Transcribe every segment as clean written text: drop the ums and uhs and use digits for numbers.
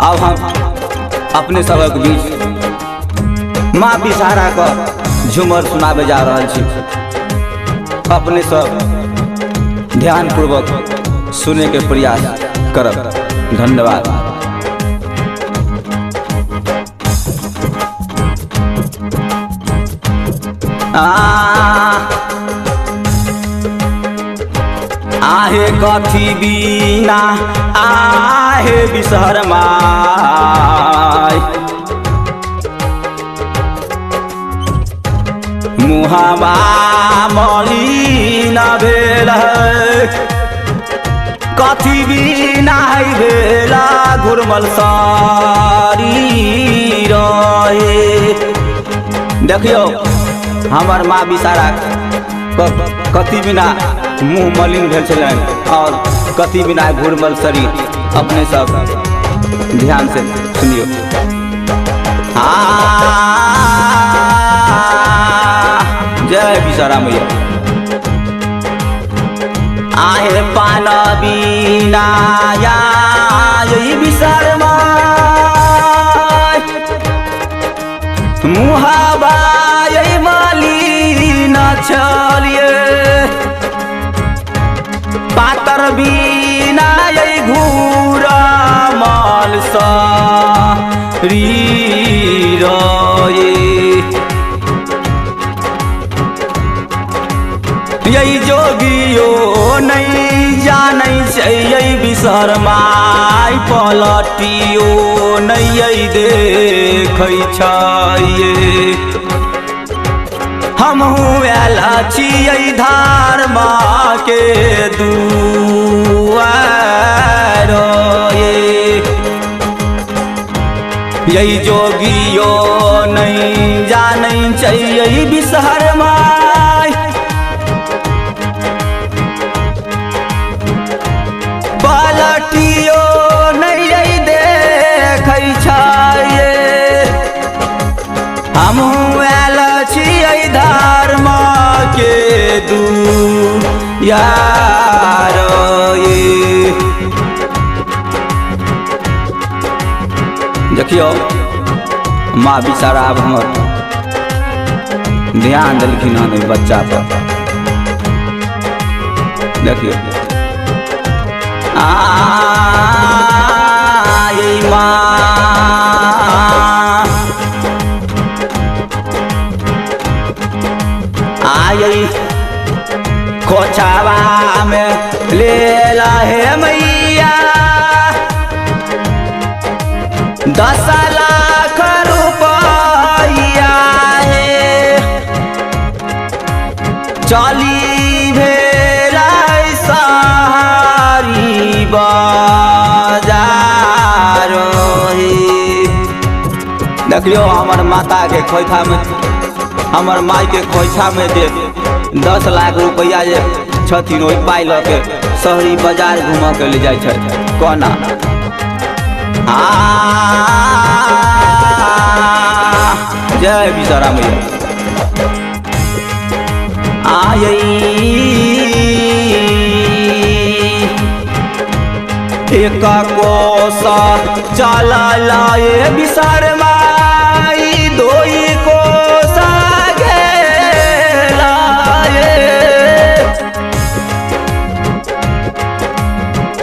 अब हम अपने सबक बीच माँ विषहारा का झूमर सुनाबे जा रहा छी। अपने सब ध्यान पूर्वक सुने के प्रयास करब। धन्यवाद। आहे कथी बिना आहे बिसहर माय, मुहावा मलिन भेल कथी बिना भेला घुरमल सारी रहे। देखियो हमार माँ विषहारा कथी बिना मुँह मलिन भेल छलन और कथी बिना घुरमल शरीर। अपने सब ध्यान से सुनियो। जय विषहारा मैया। आहे पान बिना यही विषहार माय, मुहावा यही मलिन छलिए, पातर बिना यही घुरमल शरीर यही जोगियो नहीं जानै छै, यही विषहार माय पलटियो नहीं देखै छै। हमहूँ आयल छियै धर्म के दुआर यही जोगियो नहीं जानै छै, यही विषहार माय पलटियो नहीं देखै छै। हमहूँ आयल छियै धर्म के दुआर देखियो माँ विषहारा अब हमर ध्यान देलखिन हन बच्चा पर। देखियो माँ आई खोचावा में ले लहे मैया 10 लाख रुपया चली भेला सारी बाजार। देखियो हमर माता के खोइछा में, हमर माई के खोइछा में दे 10 लाख रुपया जे छथिन ओहि पाइ लऽ के शहरी बाजार घूम के ले जाइ छै। कोना जय विषहारा मैया। एक कोसा चल विषहार माई, दोई कोसा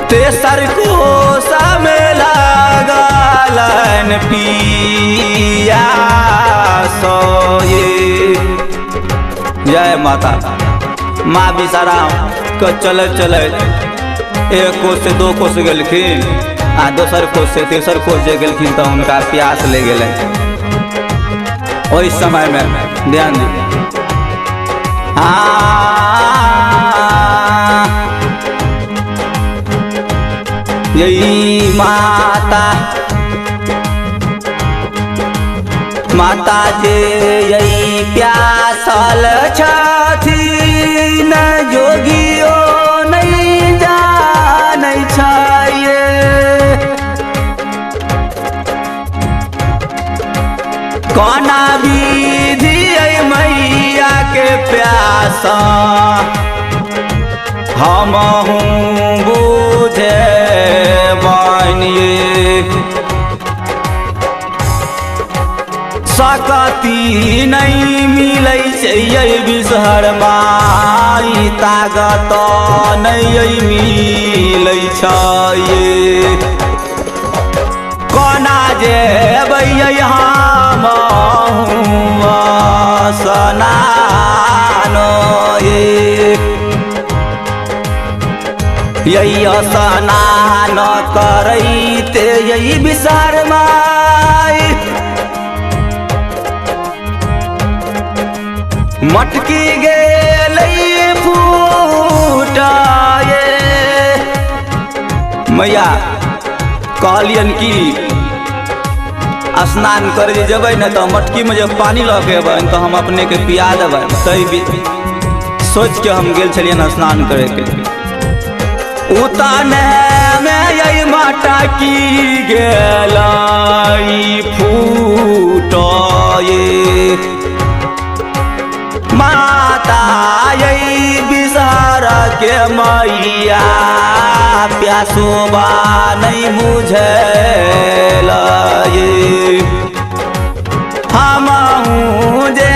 तेसर कोसा में लागलन पिया सोये। जय माता। माँ विषहारा को चल चल 1 कोस से 2 कोस गेलखिन आ दोसर कोस से तेसर कोस जे गेलखिन तो उनका प्यास ले गेलै। ओहि समय में ध्यान दी। यही माता माता जे यही प्यासल छथिन, जोगियो नहीं जानै छै। कोना विधि मैया के प्यासा हमहूँ बुझे बनिए। सकती नहीं मिलै छै बिसहर माई ताकत नहीं मिलै छै कोना जेबै हम सनानो यही स्नान करैते यही बिसहर माई मटकी गेलै फूटाए मैया कहलियन कि स्नान करे जब न तो मटकी में जब पानी लऽ के अबन तो हम अपने के पिया देबै तै सोच के हम गेल छलियन स्नान करे के उताने में यही माटा की गेलै फूटाए माता यही बिसहर के मैया प्यासोबा नहीं मुझेल हमहूँ जे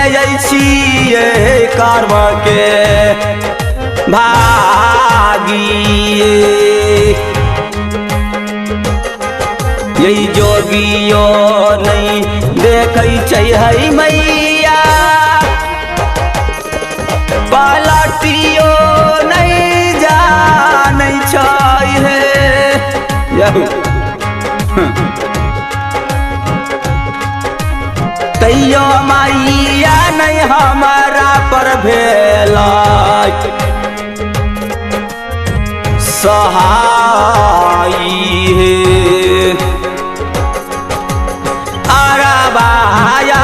छिए कर्म के भागिए यही जोगियो नहीं देखै छै है मैया पलटियो नहीं जानै छै हे तैयो मैया नहीं हमारा पर भेल सहाई हे अरबाया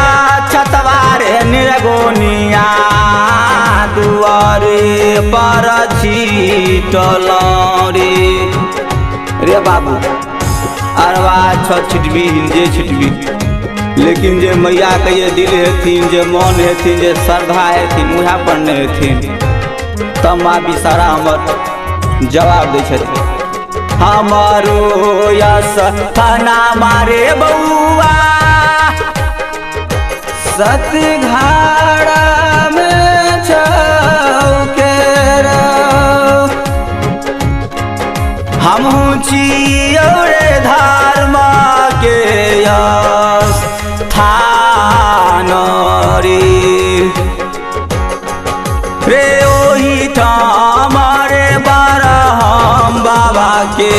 छतवारे निर्गुनिया दुआरे पर छीटल रे बाबू अरबा छिटबी जे छिटबी लेकिन जे मैया के ये दिल हेथिन जे मन हेथिन जे श्रद्धा हेथिन उहे पर नहीं हेथिन तब माँ बिसहरा हमर जवाब दै छथिन हमारो यस थाना मारे बउआ सतघारा में छौके हमहूँ छियौ रे धर्म के यस थान रे ओही ठाम रे बरहम बाबा के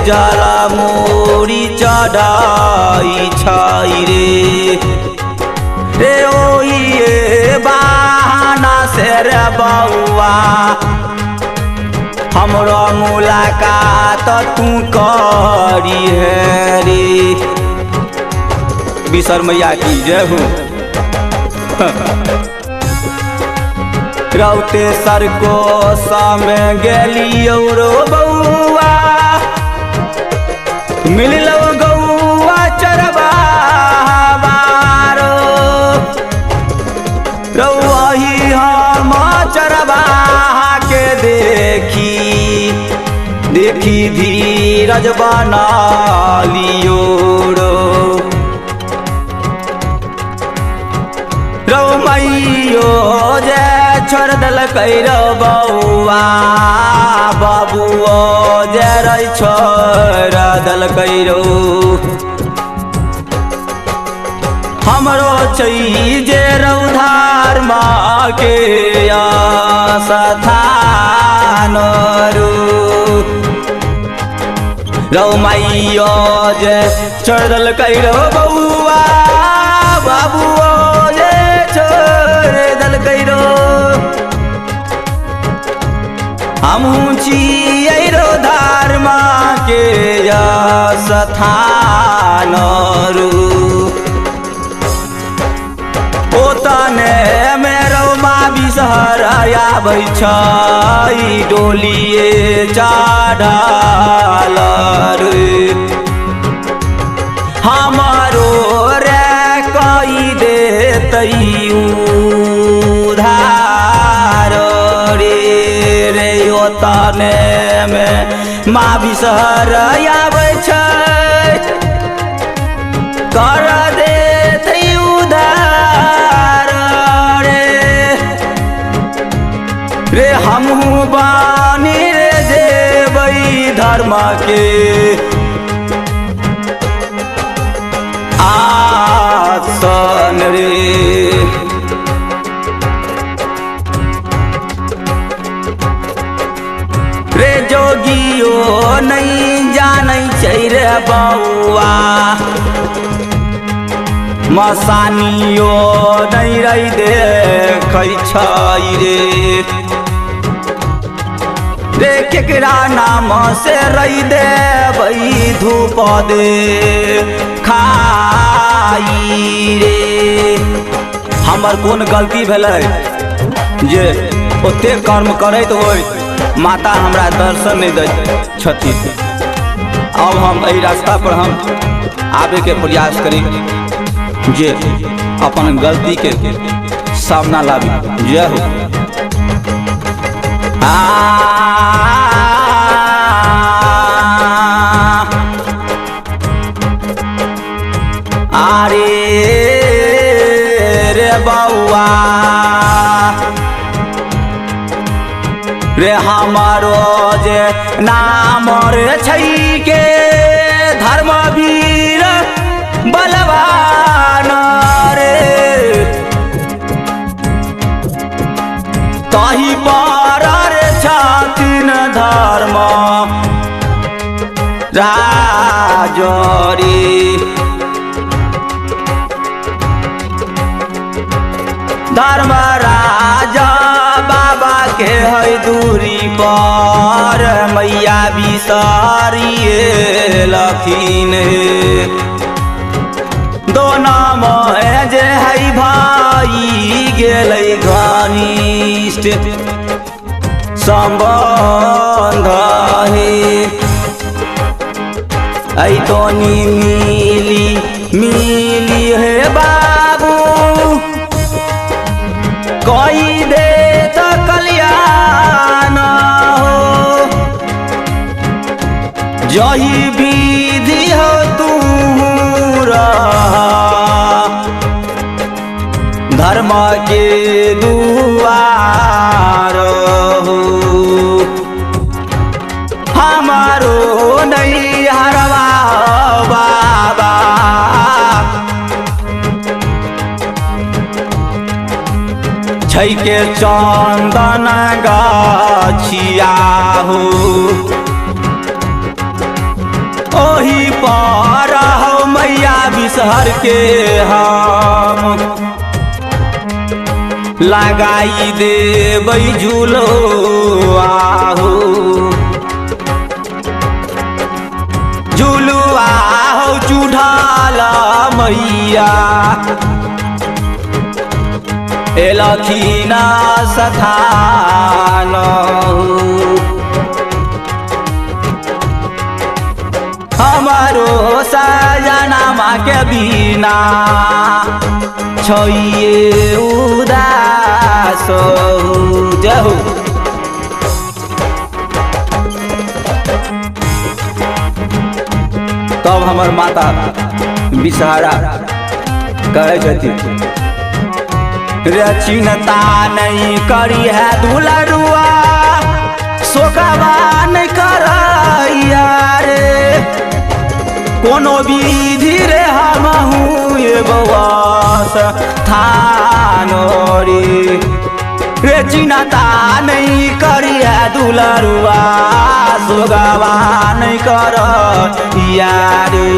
जला मोरी चढ़ाई छै रे ओही बहाना से रे बउआ हमरो मुलाकात तू करी है रे बिसहर मैया की जय हो रौते सर को सामे गेलियो रो बउआ मिललो गौआ चरबा बारो रौही हम चरबा के देखी धीरज बना लियो रो मैयो जे छोड़ देलकै रो बउआ बाबुओ जे रही छोड़ देलकै रो हमरो छै जे रौधार माँ के स्थान रो मैयो जे छोड़ देलकै रो बउआ बाबुओ जे छोड़ देलकै रो हमहूँ छियै रो धर्म के स्थान ओतने मेरो माँ बिसहर आबै छै डोलिए चढ़ल हमारो रे कई देतै उधार रे ओतने में माँ बिसहर आबै छै कर देतै धर्म के आसन रे। रे जोगियो नहीं जानै छै रे बौआ, मसानियो नहीं रही देखै छै रे। रे केकरा नाम से रही देबै धूप दे खाई रे। हमर कोन गलती भेलै जे ओते कर्म करैत होय माता हमरा दर्शन नहीं दै छथिन। अब हम एहि रास्ता पर हम आबे के प्रयास करी जे अपन गलती के सामना लाबी। जय हो। आरे रे बौआ रे हमारो जे नाम रे छै के धर्मवीर बलवान रे। ताहि पर रे छथिन धर्म राजरी। धर्म राजा बाबा के है दूरी पर मैया बिसारिए लखीन। दोनों में जे है भाई गेलै घनिष्ठ संबंध है। ऐ दोनी मिली मिली है बाबू कोई दे तो कल्याण हो। जही विधि हो तू धर्म के दुआर हो। हमारो नहीं हरवा बाबा छै के चंदन गाछिया हो। ओही पर हो मैया बिसहर के हम लगाई देबै झूलो आहो। झूलुआ हो चूढ़ाल मैया एलखिन सथान। हमारो सजनमा के बिना छोइए उदास जहु। तब हमर माता बिसहारा कहे छथिन रे चिंता नहीं करी है दुलरुआ शोकवा नहीं करैया रे। कोनो विधि रे हमहू ये बवास थानो रे। रे चिंता नहीं करी है दुलरुआ शोकवा नहीं करैया रे।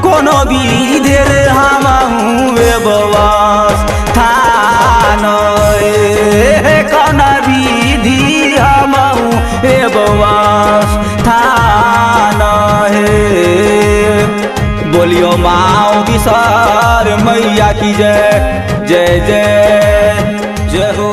कोनो विधि रे हमहू ये बवास थानो रे। कौन विधि हमहू ये बवास थानो है। बोलियो माँ बिसहर मैया की जय जय जय जय हो।